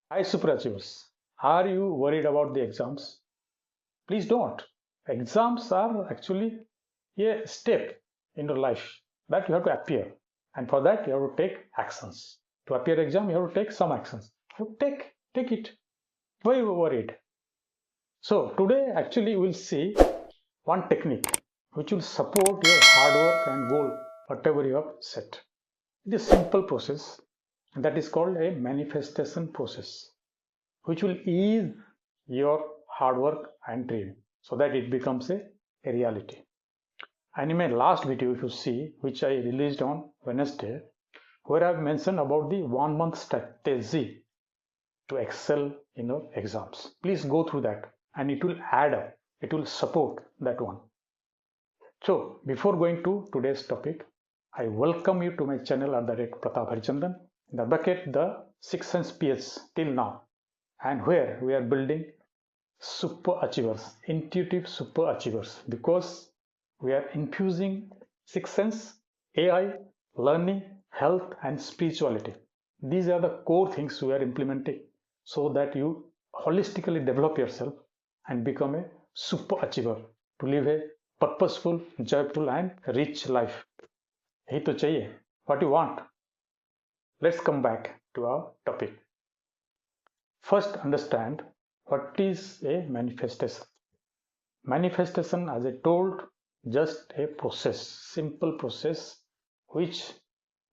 Hi, superachievers. Are you worried about the exams? Please don't. Exams are actually a step in your life that you have to appear. And for that, you have to take actions. To appear exam, you have to take some actions. You take it. Why are you worried? So today, actually, we'll see one technique which will support your hard work and goal, whatever you have set. It is a simple process that is called a manifestation process, which will ease your hard work and dream so that it becomes a reality. And in my last video, if you see, which I released on Wednesday, where I've mentioned about the 1 month strategy to excel in your exams. Please go through that and it will add up, it will support that one. So before going to today's topic, I welcome you to my channel at the rate Pratap Harichandan, the bucket the 6 Sense PH till now, and where we are building super achievers, intuitive super achievers, because we are infusing 6 Sense, AI, learning, health, and spirituality. These are the core things we are implementing so that you holistically develop yourself and become a super achiever to live a purposeful, joyful, and rich life. यही तो चाहिए. What you want? Let's come back to our topic. First, understand what is a manifestation. Manifestation, as I told, just a process, simple process which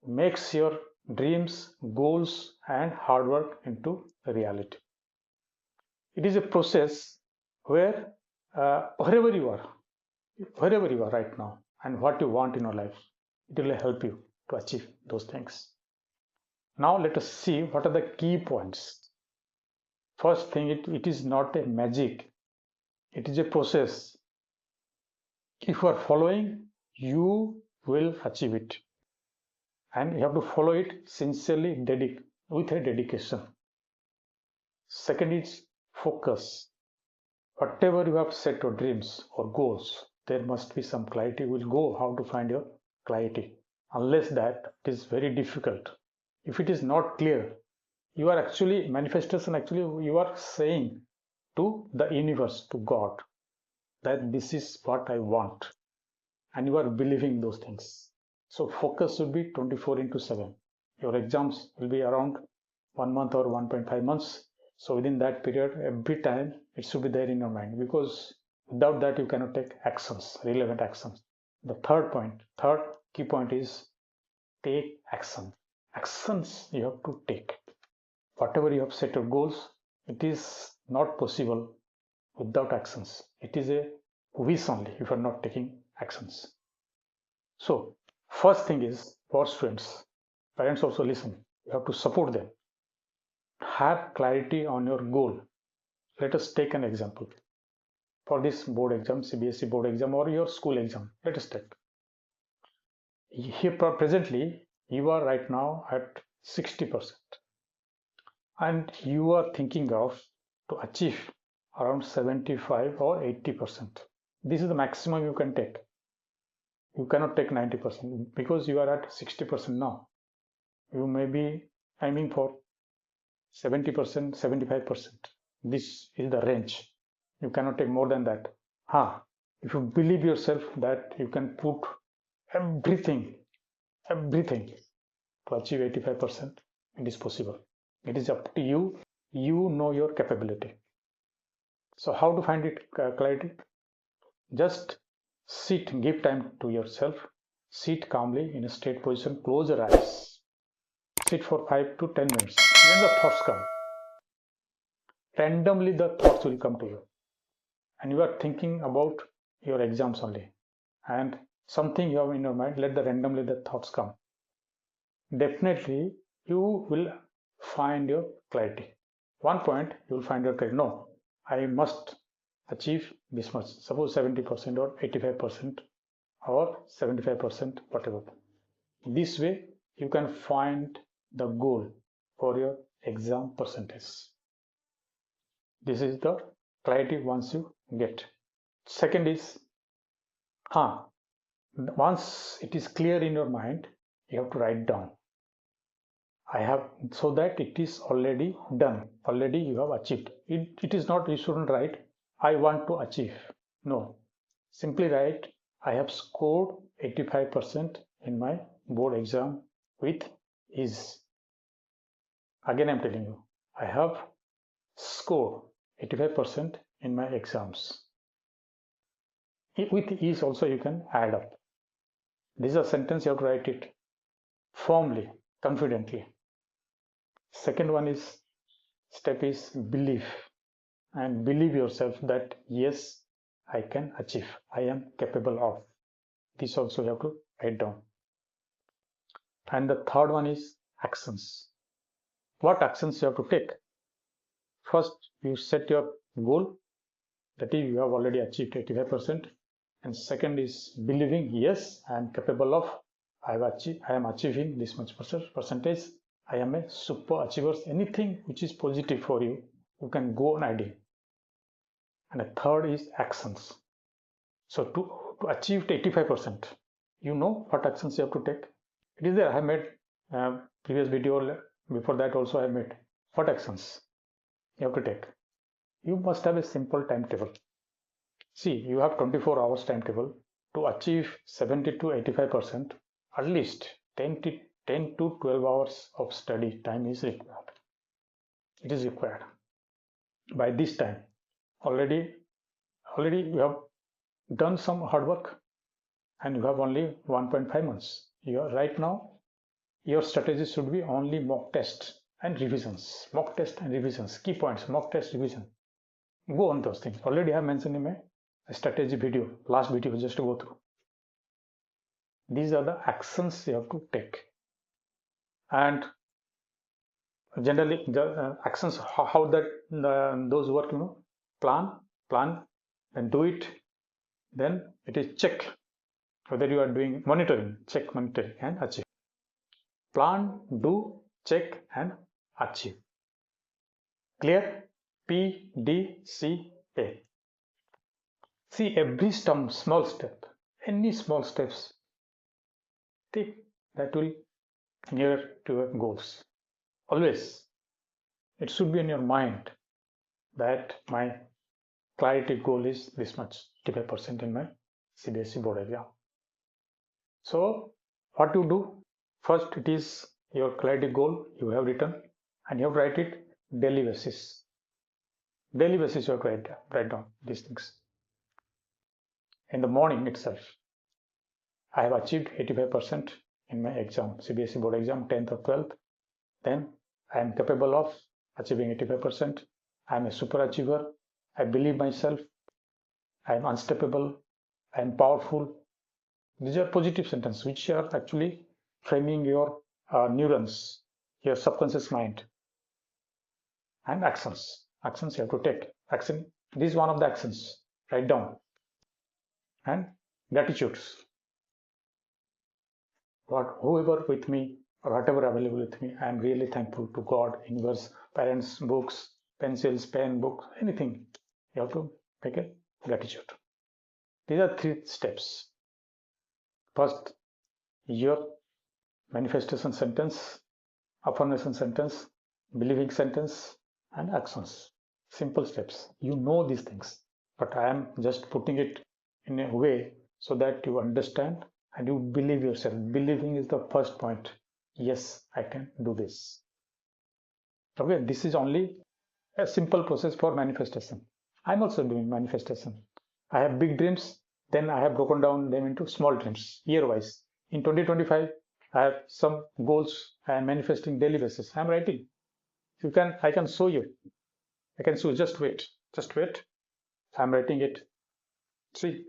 makes your dreams, goals, and hard work into reality. It is a process where wherever you are right now, and what you want in your life, it will help you to achieve those things. Now let us see what are the key points. First thing, it is not a magic, it is a process. If you are following, you will achieve it, and you have to follow it sincerely, with a dedication. Second is focus. Whatever you have set your dreams or goals, there must be some clarity. We'll go how to find your clarity. Unless that, it is very difficult. If it is not clear, you are actually manifestation. Actually, you are saying to the universe, to God, that this is what I want, and you are believing those things. So focus should be 24 into 7. Your exams will be around 1 month or 1.5 months. So within that period, every time it should be there in your mind, because without that you cannot take actions, relevant actions. The third key point is take action. Actions you have to take. Whatever you have set your goals, it is not possible without actions. It is a wish only if you are not taking actions. So first thing is for students, parents also listen. You have to support them. Have clarity on your goal. Let us take an example. For this board exam, CBSE board exam, or your school exam, let us take. Here presently, you are right now at 60%, and you are thinking of to achieve around 75 or 80%. This is the maximum you can take. You cannot take 90% because you are at 60% now. You may be aiming for 70%, 75%. This is the range. You cannot take more than that. If you believe yourself that you can put everything to achieve 85%, it is possible. It is up to you. You know your capability. So how to find it clarity? Just sit, give time to yourself. Sit calmly in a straight position, close your eyes. Sit for 5 to 10 minutes. Then the thoughts come. Randomly the thoughts will come to you. And you are thinking about your exams only. And something you have in your mind, let the randomly the thoughts come. Definitely you will find your clarity. One point you will find your clarity. No, I must achieve this much. Suppose 70% or 85% or 75%, whatever. This way you can find the goal for your exam percentage. This is the clarity once you get. Second is, once it is clear in your mind, you have to write down. I have, so that it is already done, already you have achieved. It is not, you shouldn't write, I want to achieve. No, simply write, I have scored 85% in my board exam with ease. Again, I'm telling you, I have scored 85% in my exams. With ease also you can add up. This is a sentence, you have to write it firmly, confidently. Second one is, step is belief, and believe yourself that yes, I can achieve, I am capable of. This also you have to write down. And the third one is actions. What actions you have to take? First, you set your goal, that is, you have already achieved 85%. And second is believing, yes, I am capable of, I am achieving this much percentage. I am a super achiever. Anything which is positive for you, you can go on adding. And the third is actions. So to achieve 85%, you know what actions you have to take. It is there. I have made previous video. Before that also I made. What actions you have to take? You must have a simple timetable. See, you have 24 hours timetable. To achieve 70 to 85%, at least 10 to 12 hours of study time is required. It is required. By this time, already you have done some hard work, and you have only 1.5 months. Right now, your strategy should be only mock test and revisions. Mock test and revisions. Key points, mock test, revision. Go on those things. Already I have mentioned in my strategy video, last video, just to go through. These are the actions you have to take. And generally, the actions, how that those work, plan, and do it. Then it is check whether you are doing monitoring, check, monitoring, and achieve. Plan, do, check, and achieve. Clear? PDCA. See, every small step, any small steps, take that will near to your goals. Always, it should be in your mind that my clarity goal is this much, 85% in my CBSE board exam. So, what you do? First, it is your clarity goal you have written, and you have to write it daily basis. Daily basis, you have to write down these things. In the morning itself, I have achieved 85% in my exam, CBSE board exam, 10th or 12th. Then I am capable of achieving 85%. I am a super achiever. I believe myself. I am unstoppable. I am powerful. These are positive sentences which are actually framing your neurons, your subconscious mind. And actions. Actions you have to take. Action. This is one of the actions. Write down. And gratitudes. Whoever with me or whatever available with me, I am really thankful to God, universe, parents, books, pencils, pen, book, anything. You have to make a gratitude. These are 3 steps. First, your manifestation sentence, affirmation sentence, believing sentence, and actions. Simple steps. You know these things, but I am just putting it in a way so that you understand and you believe yourself. Believing is the first point. Yes, I can do this. Okay, this is only a simple process for manifestation. I'm also doing manifestation. I have big dreams, then I have broken down them into small dreams, year-wise. In 2025, I have some goals I am manifesting daily basis. I'm writing. I can show you. I can show, just wait. I'm writing it. See,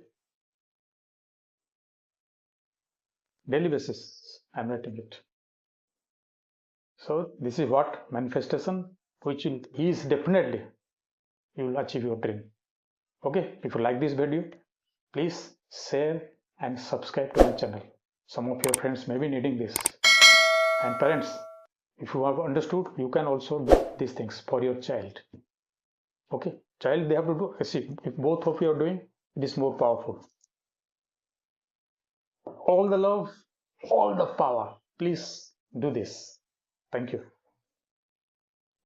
daily basis, I'm writing it. So this is what manifestation, which is definitely you will achieve your dream. Okay, if you like this video, please share and subscribe to my channel. Some of your friends may be needing this. And parents, if you have understood, you can also do these things for your child. Okay, child, they have to do. See, if both of you are doing, it is more powerful. All the love, all the power. Please do this. Thank you.